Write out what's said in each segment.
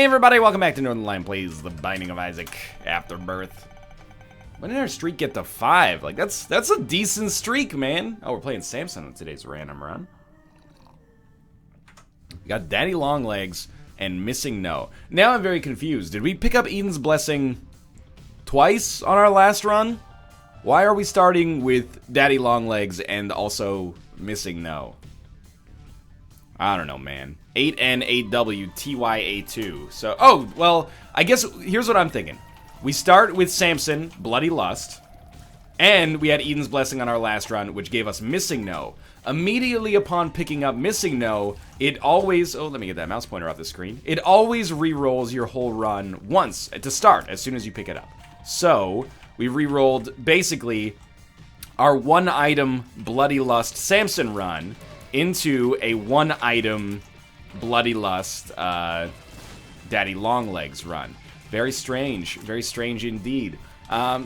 Hey everybody, welcome back to Northern Lion Plays The Binding of Isaac Afterbirth. When did our streak get to 5? Like, that's a decent streak, man. Oh, we're playing Samson on today's random run. We got Daddy Longlegs and Missing No. Now I'm very confused. Did we pick up Eden's Blessing twice on our last run? Why are we starting with Daddy Longlegs and also Missing No? I don't know, man. 8N8WTYA2. So, oh, well, I guess here's what I'm thinking. We start with Samson, Bloody Lust, and we had Eden's Blessing on our last run, which gave us Missing No. Immediately upon picking up Missing No, it always, oh, let me get that mouse pointer off the screen. It always re-rolls your whole run once to start, as soon as you pick it up. So, we re-rolled, basically, our one-item Bloody Lust Samson run into a one-item Bloody Lust Daddy Longlegs run. Very strange indeed.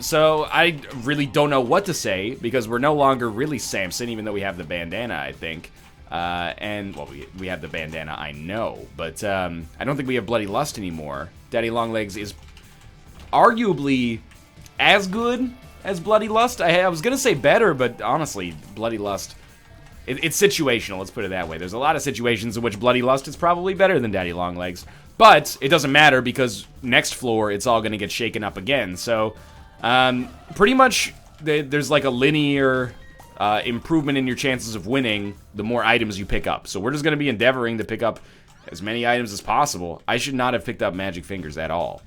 So I really don't know what to say, because we're no longer really Samson, even though we have the bandana, I think. And, well, we have the bandana, I know, but I don't think we have Bloody Lust anymore. Daddy Longlegs is arguably as good as Bloody Lust. I was gonna say better, but honestly, Bloody Lust, it's situational, let's put it that way. There's a lot of situations in which Bloody Lust is probably better than Daddy Longlegs, but it doesn't matter because next floor it's all going to get shaken up again. So, pretty much there's like a linear improvement in your chances of winning the more items you pick up. So we're just going to be endeavoring to pick up as many items as possible. I should not have picked up Magic Fingers at all.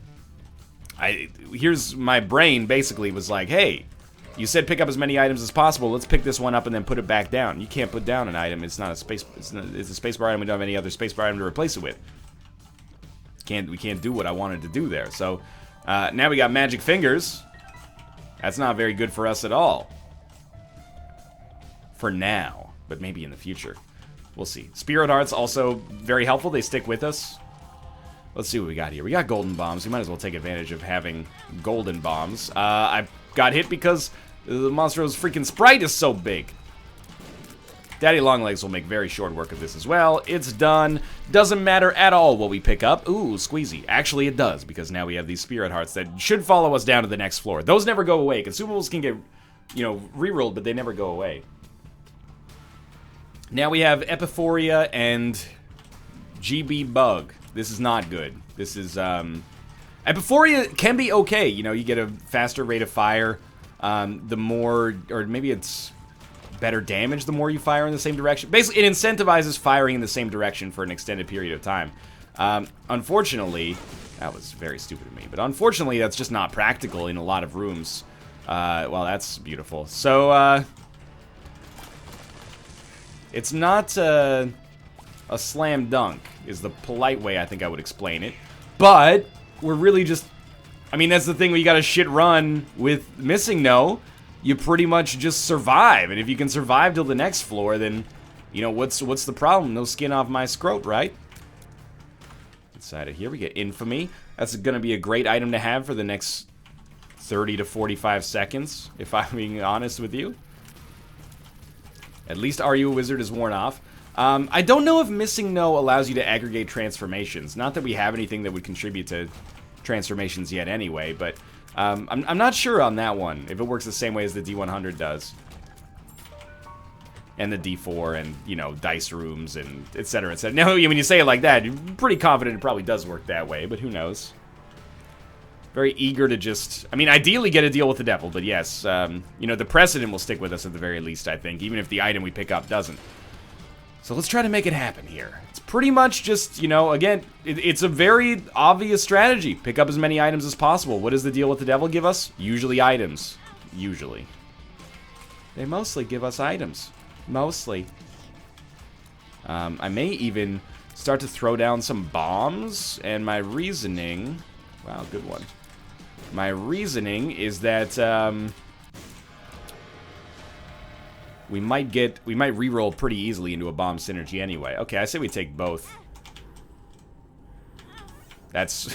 Here's my brain basically was like, hey, you said pick up as many items as possible. Let's pick this one up and then put it back down. You can't put down an item. It's not a space. It's a spacebar item. We don't have any other spacebar item to replace it with. We can't do what I wanted to do there. So now we got Magic Fingers. That's not very good for us at all. For now, but maybe in the future. We'll see. Spirit Hearts also very helpful. They stick with us. Let's see what we got here. We got golden bombs. We might as well take advantage of having golden bombs. I got hit because the Monstro's freaking sprite is so big. Daddy Longlegs will make very short work of this as well. It's done. Doesn't matter at all what we pick up. Ooh, squeezy. Actually, it does, because now we have these Spirit Hearts that should follow us down to the next floor. Those never go away. Consumables can get, re-rolled, but they never go away. Now we have Epiphoria and GB Bug. This is not good. This is, Epiphoria can be okay. You get a faster rate of fire. The more, or maybe it's better damage the more you fire in the same direction. Basically, it incentivizes firing in the same direction for an extended period of time. Unfortunately, that was very stupid of me, but unfortunately, that's just not practical in a lot of rooms. Well, that's beautiful. So, it's not a slam dunk, is the polite way I think I would explain it. But we're really just, that's the thing when you got a shit run with Missing No. You pretty much just survive, and if you can survive till the next floor, then, what's the problem? No skin off my scrote, right? Inside of here, we get Infamy. That's gonna be a great item to have for the next 30 to 45 seconds, if I'm being honest with you. At least Are You a Wizard is worn off. I don't know if Missing No allows you to aggregate transformations. Not that we have anything that would contribute to transformations yet anyway, but I'm not sure on that one, if it works the same way as the D100 does. And the D4 and, dice rooms and etc, etc. Now, when you say it like that, you're pretty confident it probably does work that way, but who knows? Very eager to just, ideally get a deal with the devil, but yes, the precedent will stick with us at the very least, I think, even if the item we pick up doesn't. So let's try to make it happen here. It's pretty much just, again, it's a very obvious strategy. Pick up as many items as possible. What does the deal with the devil give us? Usually items. Usually. They mostly give us items. Mostly. I may even start to throw down some bombs, and my reasoning... Wow, good one. My reasoning is that, we might re-roll pretty easily into a bomb synergy anyway. Okay, I say we take both. That's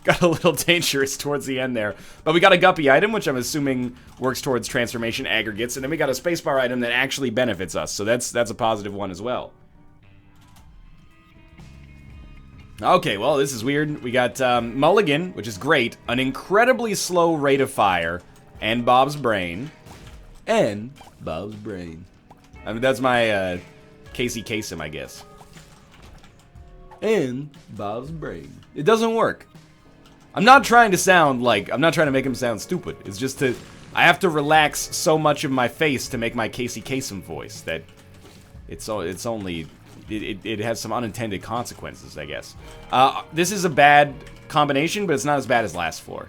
got a little dangerous towards the end there. But we got a Guppy item, which I'm assuming works towards transformation aggregates, and then we got a spacebar item that actually benefits us. So that's a positive one as well. Okay, well, this is weird. We got Mulligan, which is great, an incredibly slow rate of fire, and Bob's Brain. And Bob's Brain. I mean, that's my Casey Kasem, I guess. And Bob's Brain. It doesn't work. I'm not trying to make him sound stupid. It's just I have to relax so much of my face to make my Casey Kasem voice that it has some unintended consequences, I guess. This is a bad combination, but it's not as bad as last floor.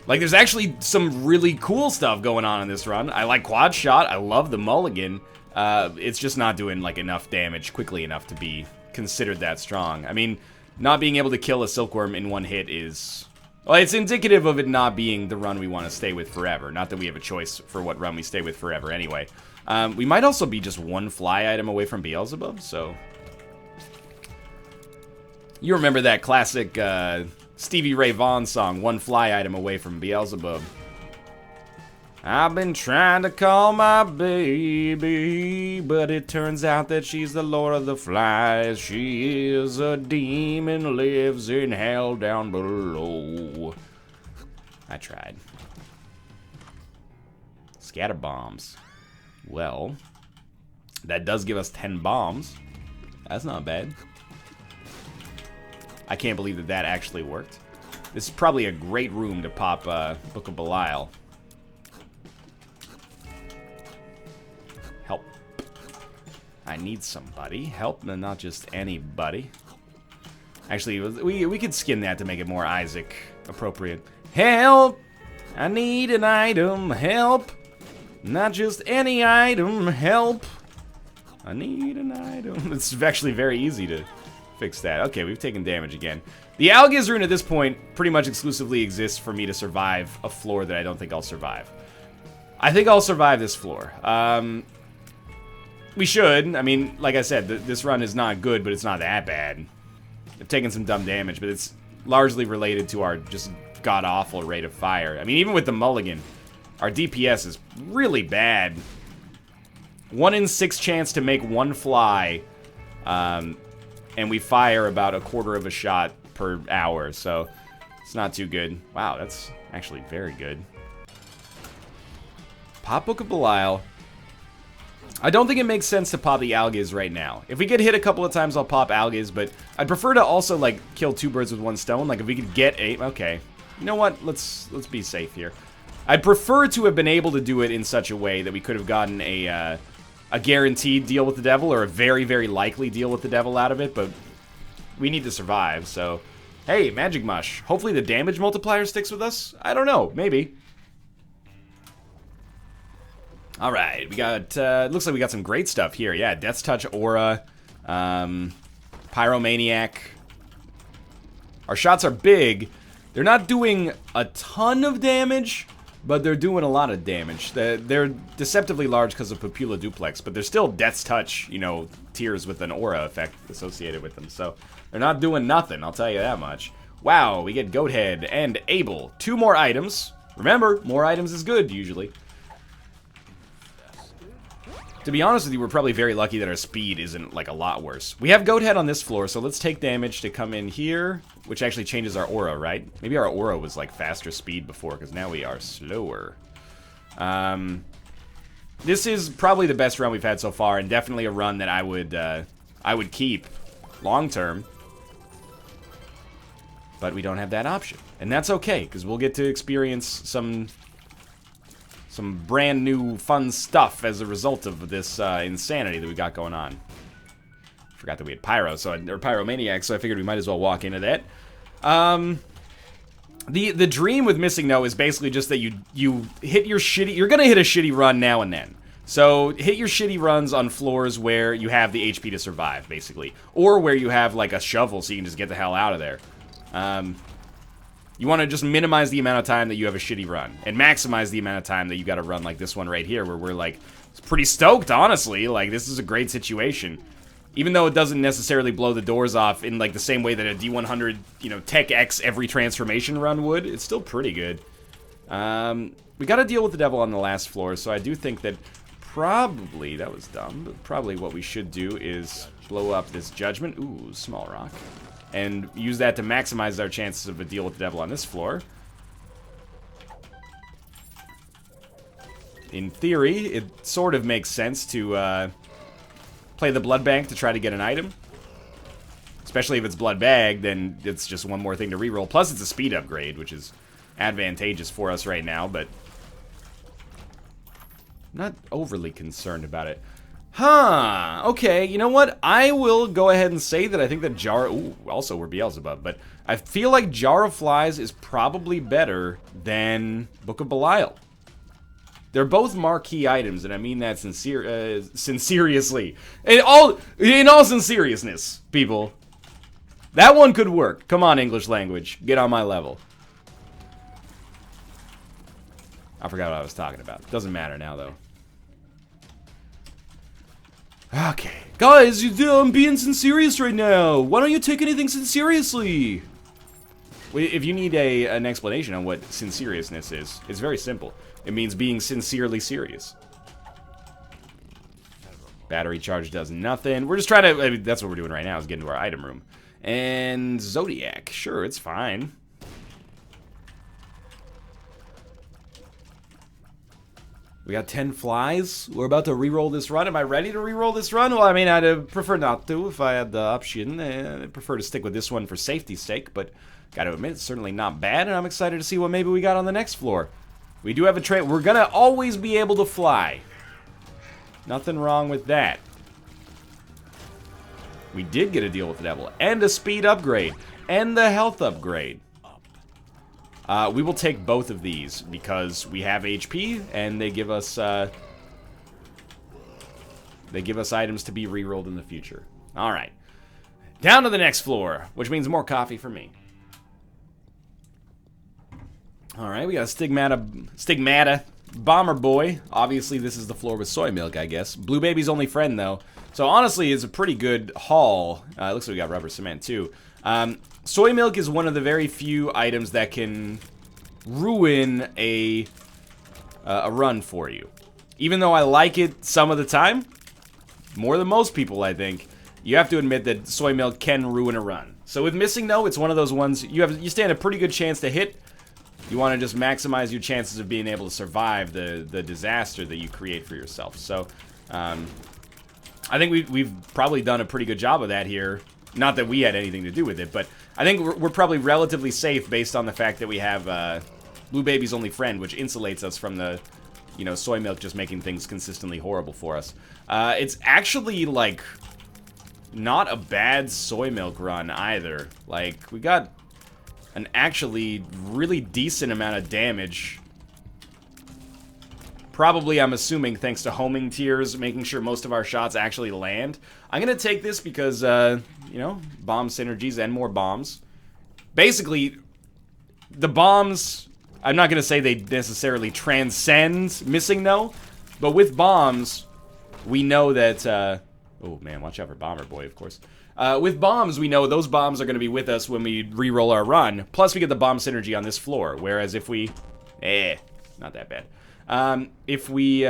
Like, there's actually some really cool stuff going on in this run. I like Quad Shot. I love the Mulligan. It's just not doing, like, enough damage quickly enough to be considered that strong. I mean, not being able to kill a Silkworm in one hit is... Well, it's indicative of it not being the run we want to stay with forever. Not that we have a choice for what run we stay with forever anyway. We might also be just one fly item away from Beelzebub, so... You remember that classic Stevie Ray Vaughan song, One Fly Item Away from Beelzebub. I've been trying to call my baby, but it turns out that she's the Lord of the Flies. She is a demon, lives in hell down below. I tried. Scatter bombs. Well, that does give us 10 bombs. That's not bad. I can't believe that that actually worked. This is probably a great room to pop Book of Belial. Help. I need somebody. Help, and not just anybody. Actually, we could skin that to make it more Isaac appropriate. Help! I need an item. Help! Not just any item. Help! I need an item. It's actually very easy to fix that. Okay, we've taken damage again. The Algiz rune at this point pretty much exclusively exists for me to survive a floor that I don't think I'll survive. I think I'll survive this floor. We should. I mean, like I said, this run is not good, but it's not that bad. I've taken some dumb damage, but it's largely related to our just god-awful rate of fire. I mean, even with the Mulligan, our DPS is really bad. 1 in 6 chance to make one fly, and we fire about a quarter of a shot per hour, so it's not too good. Wow, that's actually very good. Pop Book of Belial. I don't think it makes sense to pop the Algiz right now. If we get hit a couple of times, I'll pop Algiz, but I'd prefer to also, like, kill 2 birds with 1 stone. Like, if we could get a... Okay. You know what? Let's be safe here. I'd prefer to have been able to do it in such a way that we could have gotten a guaranteed deal with the devil, or a very, very likely deal with the devil out of it, but we need to survive, so... Hey, Magic Mush. Hopefully the damage multiplier sticks with us? I don't know. Maybe. Alright, we got, looks like we got some great stuff here. Yeah, Death's Touch, Aura, Pyromaniac. Our shots are big. They're not doing a ton of damage, but they're doing a lot of damage. They're deceptively large because of Pupilla Duplex, but they're still Death's Touch, you know, tiers with an Aura effect associated with them. So, they're not doing nothing, I'll tell you that much. Wow, we get Goathead and Abel. 2 more items. Remember, more items is good, usually. To be honest with you, we're probably very lucky that our speed isn't, like, a lot worse. We have Goathead on this floor, so let's take damage to come in here, which actually changes our aura, right? Maybe our aura was, like, faster speed before, because now we are slower. This is probably the best run we've had so far, and definitely a run that I would keep long-term. But we don't have that option. And that's okay, because we'll get to experience some brand new fun stuff as a result of this insanity that we got going on. Forgot that we had Pyro, or Pyromaniac, so I figured we might as well walk into that. The dream with Missing No is basically just that you hit your shitty... You're gonna hit a shitty run now and then. So, hit your shitty runs on floors where you have the HP to survive, basically. Or where you have, like, a shovel so you can just get the hell out of there. You want to just minimize the amount of time that you have a shitty run, and maximize the amount of time that you got to run like this one right here, where we're, like, pretty stoked, honestly. Like, this is a great situation. Even though it doesn't necessarily blow the doors off in, like, the same way that a D100, you know, Tech X every transformation run would, it's still pretty good. We got to deal with the devil on the last floor, so I do think that probably, that was dumb, but probably what we should do is blow up this Judgment. Ooh, small rock. And use that to maximize our chances of a deal with the devil on this floor. In theory, it sort of makes sense to play the Blood Bank to try to get an item. Especially if it's Blood Bag, then it's just one more thing to reroll. Plus, it's a speed upgrade, which is advantageous for us right now, but not overly concerned about it. Huh, okay, you know what? I will go ahead and say that I think that Jar... Ooh, also we're Beelzebub, but I feel like Jar of Flies is probably better than Book of Belial. They're both marquee items, and I mean that sinceriously. In all sinceriousness, people. That one could work. Come on, English language. Get on my level. I forgot what I was talking about. Doesn't matter now, though. Okay. Guys, I'm being sincerious right now. Why don't you take anything seriously? If you need an explanation on what sinceriousness is, it's very simple. It means being sincerely serious. Battery charge does nothing. We're just trying to... I mean, that's what we're doing right now, is get into our item room. And Zodiac. Sure, it's fine. We got 10 flies. We're about to reroll this run. Am I ready to reroll this run? Well, I mean, I'd prefer not to if I had the option. I'd prefer to stick with this one for safety's sake, but gotta admit, it's certainly not bad, and I'm excited to see what maybe we got on the next floor. We do have a trait. We're gonna always be able to fly. Nothing wrong with that. We did get a deal with the devil, and a speed upgrade, and the health upgrade. We will take both of these because we have HP, and they give us items to be rerolled in the future. All right, down to the next floor, which means more coffee for me. All right, we got a Stigmata Bomber Boy. Obviously, this is the floor with soy milk, I guess. Blue Baby's only friend, though. So honestly, it's a pretty good haul. It looks like we got rubber cement, too. Soy milk is one of the very few items that can ruin a run for you. Even though I like it some of the time, more than most people, I think, you have to admit that soy milk can ruin a run. So with Missing No, it's one of those ones you stand a pretty good chance to hit. You want to just maximize your chances of being able to survive the disaster that you create for yourself. So, I think we've probably done a pretty good job of that here. Not that we had anything to do with it, but I think we're probably relatively safe based on the fact that we have Blue Baby's only friend, which insulates us from the, soy milk just making things consistently horrible for us. It's actually, like, not a bad soy milk run either. Like, we got an actually really decent amount of damage. Probably, I'm assuming, thanks to homing tiers, making sure most of our shots actually land. I'm gonna take this because, bomb synergies and more bombs. Basically, the bombs, I'm not gonna say they necessarily transcend Missing No, but with bombs, we know that, oh man, watch out for Bomber Boy, of course. With bombs, we know those bombs are going to be with us when we re-roll our run. Plus, we get the bomb synergy on this floor. Whereas if we... not that bad. If we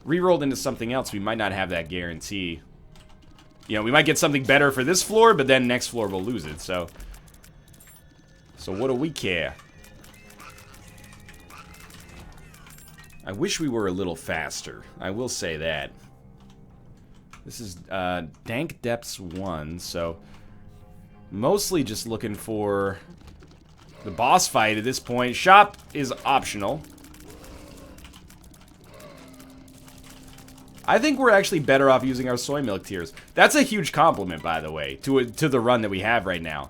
re-rolled into something else, we might not have that guarantee. We might get something better for this floor, but then next floor we'll lose it, so what do we care? I wish we were a little faster. I will say that. This is Dank Depths 1, so mostly just looking for the boss fight at this point. Shop is optional. I think we're actually better off using our soy milk tiers. That's a huge compliment, by the way, to the run that we have right now.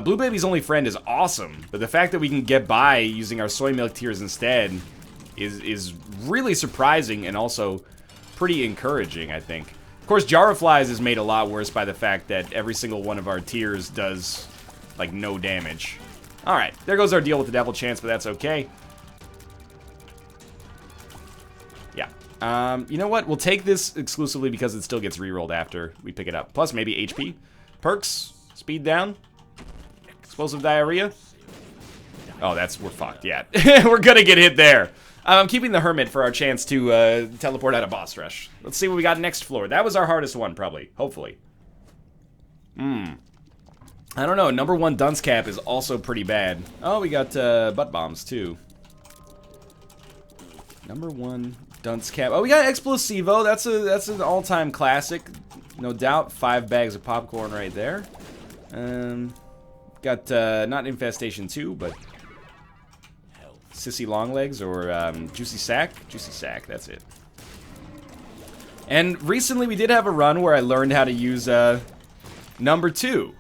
Blue Baby's only friend is awesome, but the fact that we can get by using our soy milk tiers instead is really surprising and also pretty encouraging, I think. Of course, Jar of Flies is made a lot worse by the fact that every single one of our tiers does, like, no damage. Alright, there goes our deal with the devil chance, but that's okay. Yeah. You know what? We'll take this exclusively because it still gets rerolled after we pick it up. Plus, maybe HP. Perks. Speed down. Explosive diarrhea. Oh, we're fucked, yeah. We're gonna get hit there. I'm keeping the Hermit for our chance to teleport out of boss rush. Let's see what we got next floor. That was our hardest one, probably. Hopefully. I don't know. Number 1 dunce cap is also pretty bad. Oh, we got butt bombs, too. Number 1 dunce cap. Oh, we got Explosivo. That's an all-time classic. No doubt. 5 bags of popcorn right there. Got, not Infestation 2, but Sissy Longlegs or Juicy Sack. Juicy Sack, that's it. And recently we did have a run where I learned how to use number 2.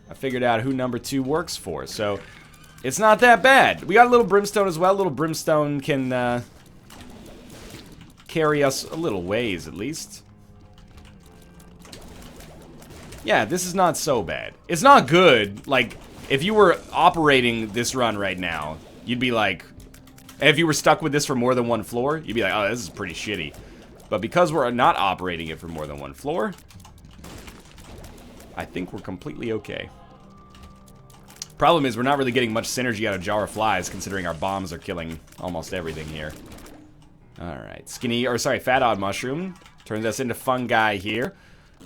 I figured out who number 2 works for, so it's not that bad. We got a little Brimstone as well. A little Brimstone can carry us a little ways, at least. Yeah, this is not so bad. It's not good. Like, if you were operating this run right now, you'd be like... If you were stuck with this for more than 1 floor, you'd be like, oh, this is pretty shitty. But because we're not operating it for more than 1 floor, I think we're completely okay. Problem is, we're not really getting much synergy out of Jar of Flies, considering our bombs are killing almost everything here. Alright, Fat Odd Mushroom turns us into Fungi here.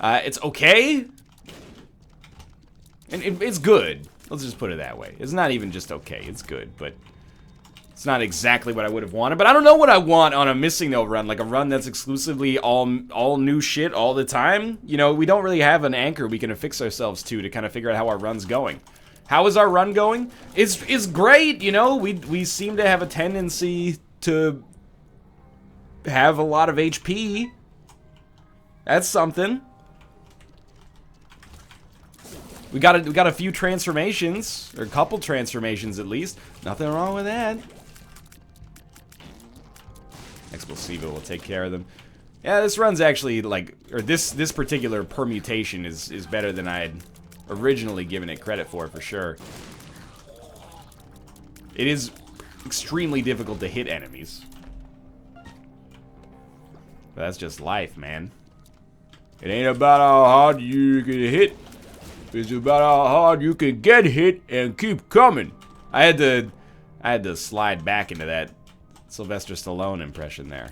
It's okay. And it's good. Let's just put it that way. It's not even just okay. It's good, but it's not exactly what I would have wanted. But I don't know what I want on a Missing No run, like a run that's exclusively all new shit all the time. You know, we don't really have an anchor we can affix ourselves to kind of figure out how our run's going. How is our run going? It's great, you know. We seem to have a tendency to have a lot of HP. That's something. We got a few transformations, or a couple transformations at least. Nothing wrong with that. Explosivo will take care of them. Yeah, this run's actually like, or this particular permutation is better than I had originally given it credit for sure. It is extremely difficult to hit enemies. But that's just life, man. It ain't about how hard you can hit. It's about how hard you can get hit and keep coming. I had to slide back into that Sylvester Stallone impression there.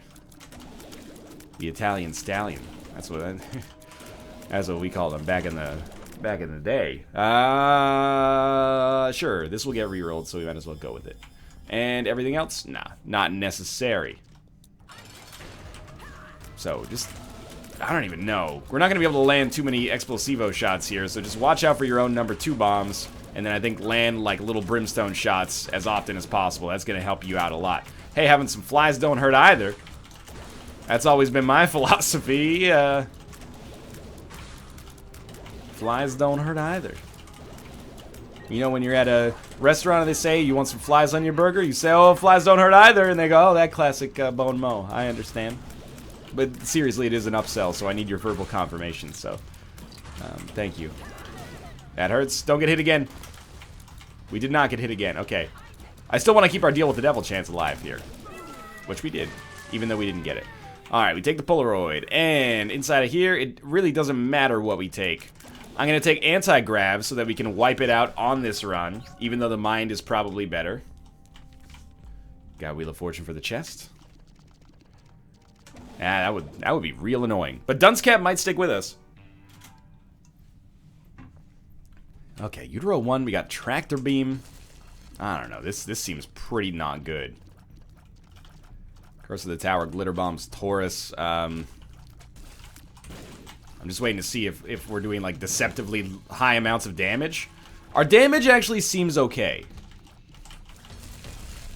The Italian Stallion. That's what we called him back in the day. Sure, this will get rerolled, so we might as well go with it. And everything else? Nah, not necessary. So just, I don't even know. We're not going to be able to land too many Explosivo shots here, so just watch out for your own number 2 bombs, and then I think land like little Brimstone shots as often as possible. That's going to help you out a lot. Hey, having some flies don't hurt either. That's always been my philosophy. Flies don't hurt either. You know, when you're at a restaurant and they say, you want some flies on your burger? You say, oh, flies don't hurt either. And they go, oh, that classic Bone Mo. I understand. But seriously, it is an upsell, so I need your verbal confirmation, so thank you. That hurts. Don't get hit again. We did not get hit again. Okay. I still want to keep our deal with the devil chance alive here, which we did, even though we didn't get it. Alright, we take the Polaroid, and inside of here, it really doesn't matter what we take. I'm going to take Anti-Grab so that we can wipe it out on this run, even though the Mind is probably better. Got Wheel of Fortune for the chest. Ah, that would be real annoying. But Dunce Cap might stick with us. Okay, Utero 1, we got Tractor Beam. I don't know, this seems pretty not good. Curse of the Tower, Glitter Bombs, Taurus. I'm just waiting to see if we're doing like deceptively high amounts of damage. Our damage actually seems okay.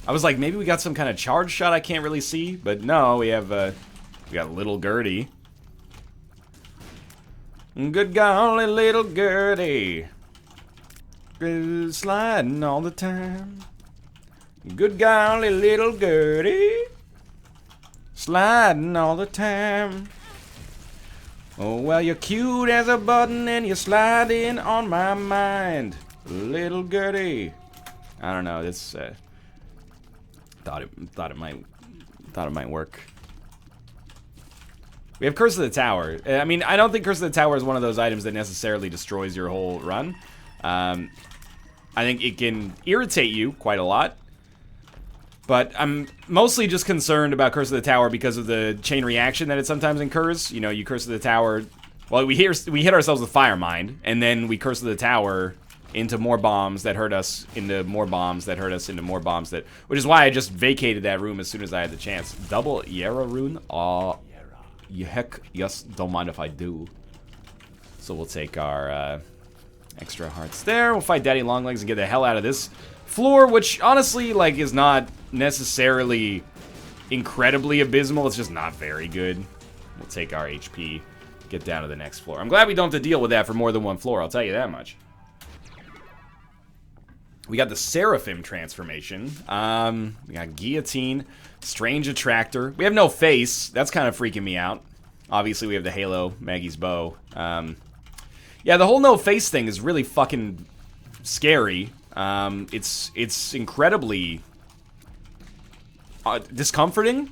I was like, maybe we got some kind of charge shot I can't really see, but no, we got Little Gertie. Good golly, Little Gertie. Sliding all the time. Good golly, Little Gertie. Sliding all the time. Oh, well, you're cute as a button and you're sliding on my mind. Little Gertie. I don't know, this, thought it might work. We have Curse of the Tower. I mean, I don't think Curse of the Tower is one of those items that necessarily destroys your whole run. I think it can irritate you quite a lot. But I'm mostly just concerned about Curse of the Tower because of the chain reaction that it sometimes incurs. You know, you Curse of the Tower... Well, we hit ourselves with Fire Mind, and then we Curse of the Tower into more bombs that hurt us, into more bombs that hurt us, into more bombs that... Which is why I just vacated that room as soon as I had the chance. Double Yara rune? Heck, yes, don't mind if I do. So we'll take our extra hearts there. We'll fight Daddy Longlegs and get the hell out of this floor, which honestly, like, is not necessarily incredibly abysmal. It's just not very good. We'll take our HP, get down to the next floor. I'm glad we don't have to deal with that for more than one floor, I'll tell you that much. We got the Seraphim transformation. We got Guillotine, Strange Attractor. We have no face. That's kind of freaking me out. Obviously, we have the Halo, Maggie's Bow. Yeah, the whole no face thing is really fucking scary. It's incredibly discomforting.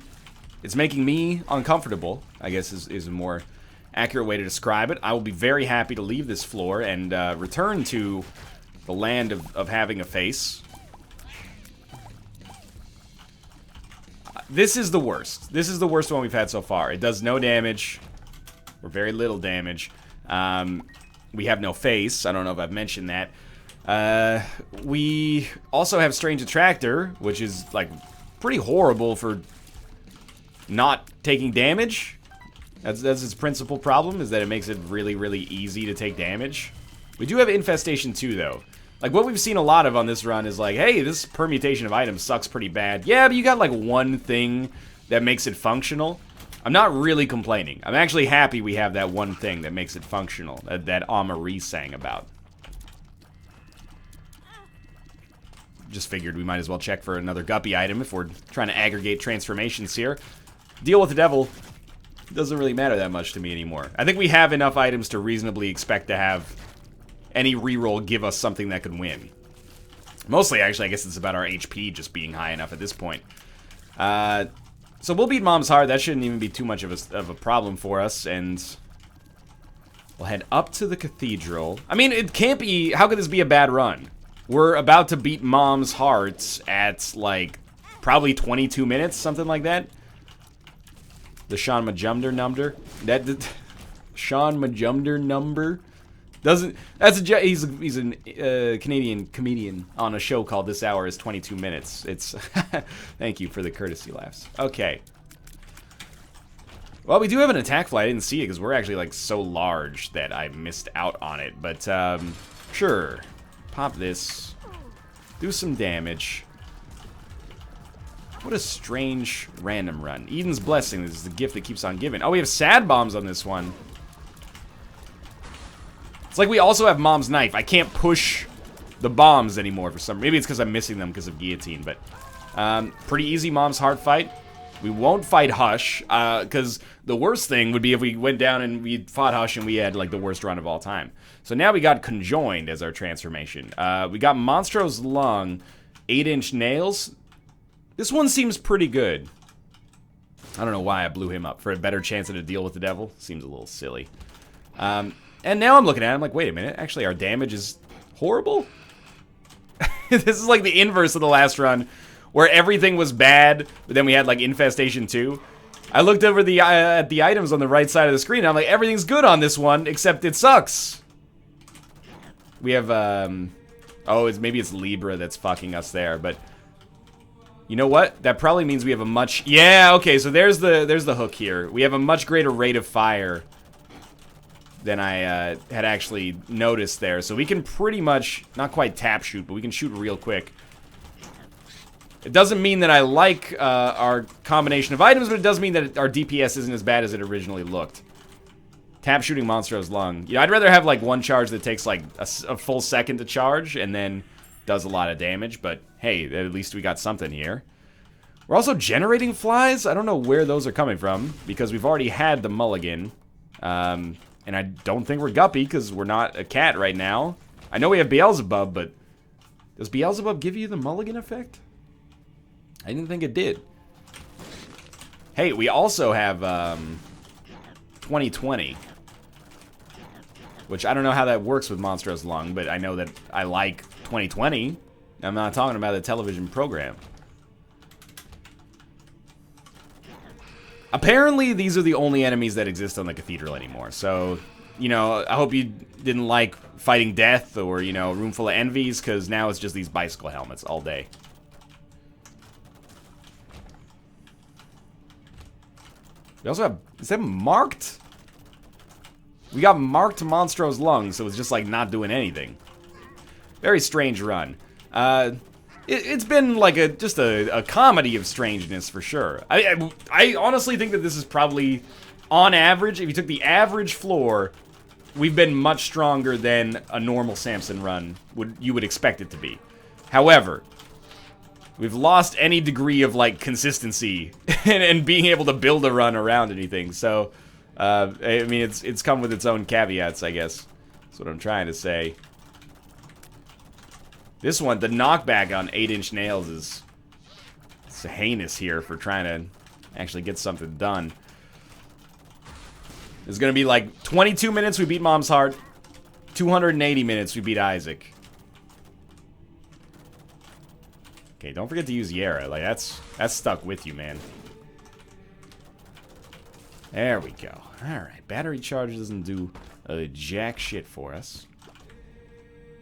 It's making me uncomfortable, I guess is a more accurate way to describe it. I will be very happy to leave this floor and return to the land of having a face. This is the worst. This is the worst one we've had so far. It does no damage, or very little damage. We have no face. I don't know if I've mentioned that. We also have Strange Attractor, which is, like, pretty horrible for not taking damage. That's its principal problem, is that it makes it really, really easy to take damage. We do have Infestation too, though. Like, what we've seen a lot of on this run is like, hey, this permutation of items sucks pretty bad. Yeah, but you got, like, one thing that makes it functional. I'm not really complaining. I'm actually happy we have that one thing that makes it functional, that Amarie sang about. Just figured we might as well check for another Guppy item if we're trying to aggregate transformations here. Deal with the Devil doesn't really matter that much to me anymore. I think we have enough items to reasonably expect to have any reroll give us something that could win. Mostly, actually, I guess it's about our HP just being high enough at this point. So we'll beat Mom's Heart. That shouldn't even be too much of a problem for us, and we'll head up to the Cathedral. I mean, it can't be... How could this be a bad run? We're about to beat Mom's Heart at, like, probably 22 minutes, something like that. The Sean Majumder number. Sean Majumder number doesn't. That's he's a Canadian comedian on a show called This Hour is 22 Minutes. It's thank you for the courtesy laughs. Okay. Well, we do have an attack fly. I didn't see it because we're actually like so large that I missed out on it. But sure, pop this, do some damage. What a strange random run. Eden's Blessing, this is the gift that keeps on giving. Oh, we have sad bombs on this one. It's like we also have Mom's Knife. I can't push the bombs anymore for some... Maybe it's because I'm missing them because of Guillotine, but... pretty easy Mom's Heart fight. We won't fight Hush, because the worst thing would be if we went down and we fought Hush and we had, like, the worst run of all time. So now we got Conjoined as our transformation. We got Monstro's Lung, 8-inch Nails... This one seems pretty good. I don't know why I blew him up. For a better chance at a deal with the devil? Seems a little silly. And now I'm looking at it, I'm like, wait a minute. Actually, our damage is horrible? This is like the inverse of the last run, where everything was bad, but then we had, like, Infestation 2. I looked over at the items on the right side of the screen, and I'm like, everything's good on this one, except it sucks. We have, oh, maybe it's Libra that's fucking us there, but... You know what? That probably means we have a much... Yeah, okay, so there's the hook here. We have a much greater rate of fire than I had actually noticed there. So we can pretty much, not quite tap shoot, but we can shoot real quick. It doesn't mean that I like our combination of items, but it does mean that our DPS isn't as bad as it originally looked. Tap shooting Monstro's Lung. Yeah, I'd rather have like one charge that takes like a full second to charge and then does a lot of damage, but hey, at least we got something here. We're also generating flies. I don't know where those are coming from, because we've already had the mulligan. And I don't think we're Guppy, because we're not a cat right now. I know we have Beelzebub, but does Beelzebub give you the mulligan effect? I didn't think it did. Hey, we also have 2020. Which I don't know how that works with Monstro's Lung, but I know that I like 2020. I'm not talking about the television program. Apparently, these are the only enemies that exist on the cathedral anymore. So, you know, I hope you didn't like fighting death or, you know, room full of envies, because now it's just these bicycle helmets all day. We also have, is that marked? We got marked Monstro's lungs, so it's just like not doing anything. Very strange run. It's been like just a comedy of strangeness for sure. I honestly think that this is probably, on average, if you took the average floor, we've been much stronger than a normal Samson run you would expect it to be. However, we've lost any degree of like consistency and being able to build a run around anything. So, I mean, it's come with its own caveats, I guess. That's what I'm trying to say. This one, the knockback on 8-inch nails is heinous here for trying to actually get something done. It's gonna be like 22 minutes we beat Mom's Heart, 280 minutes we beat Isaac. Okay, don't forget to use Yara. Like that's stuck with you, man. There we go. Alright, battery charge doesn't do jack shit for us.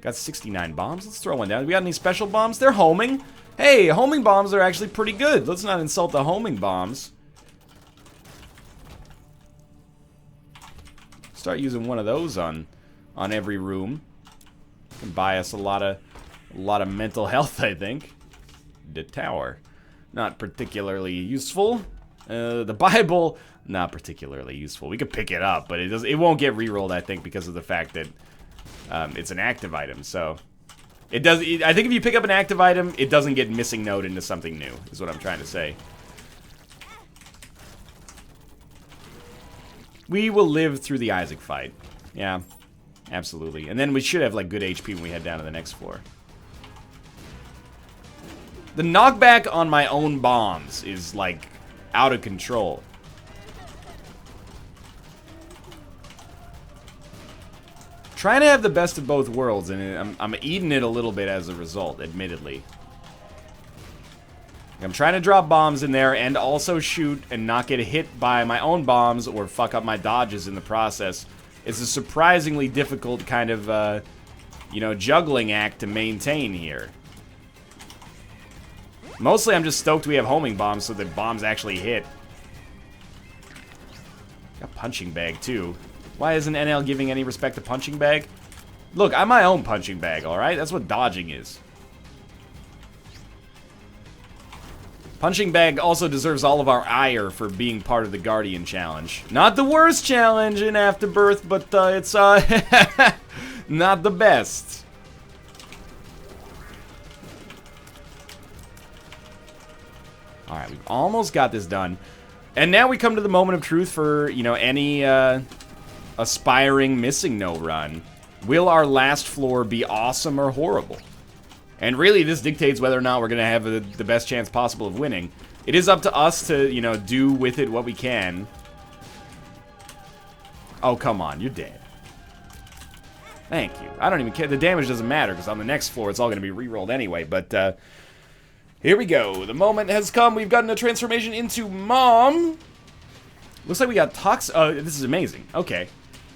Got 69 bombs. Let's throw one down. We got any special bombs? They're homing. Hey, homing bombs are actually pretty good. Let's not insult the homing bombs. Start using one of those on every room. Can buy us a lot of mental health, I think. The tower, not particularly useful. The Bible, not particularly useful. We could pick it up, but it won't get rerolled, I think, because of the fact that it's an active item. So it does. I think if you pick up an active item, it doesn't get missing node into something new. Is what I'm trying to say. We will live through the Isaac fight. Yeah, absolutely. And then we should have like good HP when we head down to the next floor. The knockback on my own bombs is like out of control. Trying to have the best of both worlds, and I'm eating it a little bit as a result, admittedly. I'm trying to drop bombs in there and also shoot and not get hit by my own bombs or fuck up my dodges in the process. It's a surprisingly difficult kind of, you know, juggling act to maintain here. Mostly I'm just stoked we have homing bombs so that bombs actually hit. Got punching bag, too. Why isn't NL giving any respect to punching bag? Look, I'm my own punching bag, alright? That's what dodging is. Punching bag also deserves all of our ire for being part of the Guardian challenge. Not the worst challenge in Afterbirth, but it's not the best. Alright, we've almost got this done. And now we come to the moment of truth for, you know, any aspiring missing no run. Will our last floor be awesome or horrible? And really, this dictates whether or not we're going to have the best chance possible of winning. It is up to us to, you know, do with it what we can. Oh, come on. You're dead. Thank you. I don't even care. The damage doesn't matter, because on the next floor, it's all going to be re-rolled anyway. But, here we go. The moment has come. We've gotten a transformation into Mom. Looks like we got this is amazing. Okay.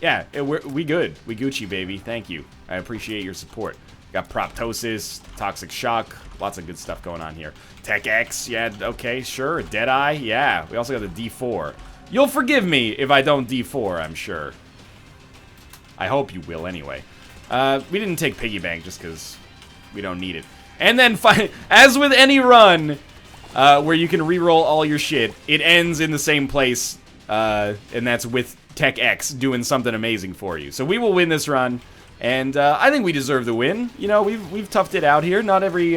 Yeah, we good. We Gucci, baby. Thank you. I appreciate your support. Got Proptosis, Toxic Shock, lots of good stuff going on here. Tech X, yeah, okay, sure. Deadeye, yeah. We also got the D4. You'll forgive me if I don't D4, I'm sure. I hope you will, anyway. We didn't take Piggy Bank just because we don't need it. And then, as with any run where you can reroll all your shit, it ends in the same place, and that's with Tech X doing something amazing for you. So we will win this run. And I think we deserve the win. You know, we've toughed it out here. Not every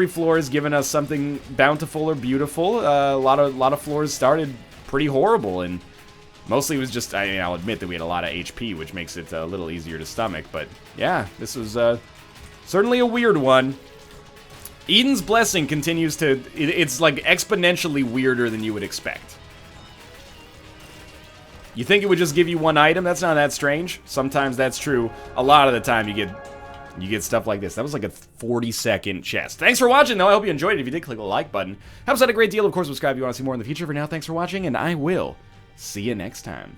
floor has given us something bountiful or beautiful. A lot of floors started pretty horrible, and mostly it was just. I'll admit that we had a lot of HP, which makes it a little easier to stomach. But yeah, this was certainly a weird one. Eden's Blessing continues to. It's like exponentially weirder than you would expect. You think it would just give you one item? That's not that strange. Sometimes that's true. A lot of the time you get you get stuff like this. That was like a 40-second chest. Thanks for watching, though. I hope you enjoyed it. If you did, click the like button. Helps out a great deal. Of course, subscribe if you want to see more in the future. For now, thanks for watching, and I will see you next time.